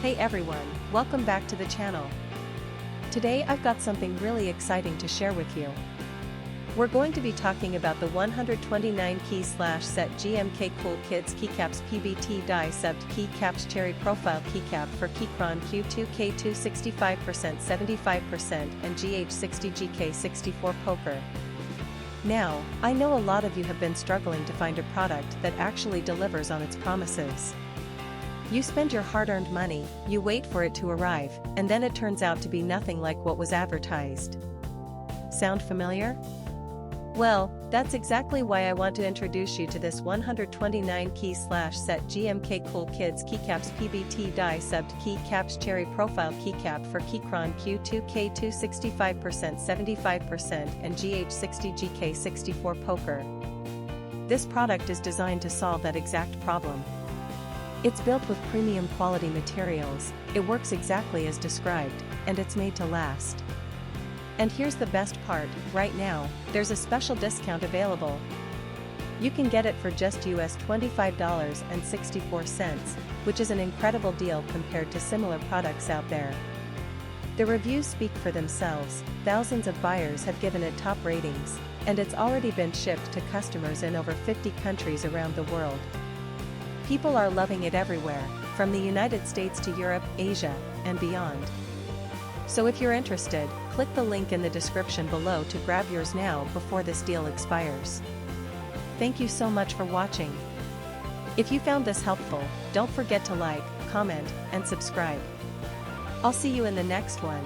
Hey everyone, welcome back to the channel. Today I've got something really exciting to share with you. We're going to be talking about the 129 key /set GMK Cool Kids Keycaps PBT die subbed Keycaps Cherry Profile Keycap for Keychron Q2 K2 65% 75% and GH60 GK64 Poker. Now, I know a lot of you have been struggling to find a product that actually delivers on its promises. You spend your hard-earned money, you wait for it to arrive, and then it turns out to be nothing like what was advertised. Sound familiar? Well, that's exactly why I want to introduce you to this 129 key /set GMK Cool Kids Keycaps PBT die subbed Keycaps Cherry Profile Keycap for Keychron Q2 K2 65% 75% and GH60 GK64 Poker. This product is designed to solve that exact problem. It's built with premium quality materials, it works exactly as described, and it's made to last. And here's the best part, right now, there's a special discount available. You can get it for just US $25.64, which is an incredible deal compared to similar products out there. The reviews speak for themselves, thousands of buyers have given it top ratings, and it's already been shipped to customers in over 50 countries around the world. People are loving it everywhere, from the United States to Europe, Asia, and beyond. So if you're interested, click the link in the description below to grab yours now before this deal expires. Thank you so much for watching. If you found this helpful, don't forget to like, comment, and subscribe. I'll see you in the next one.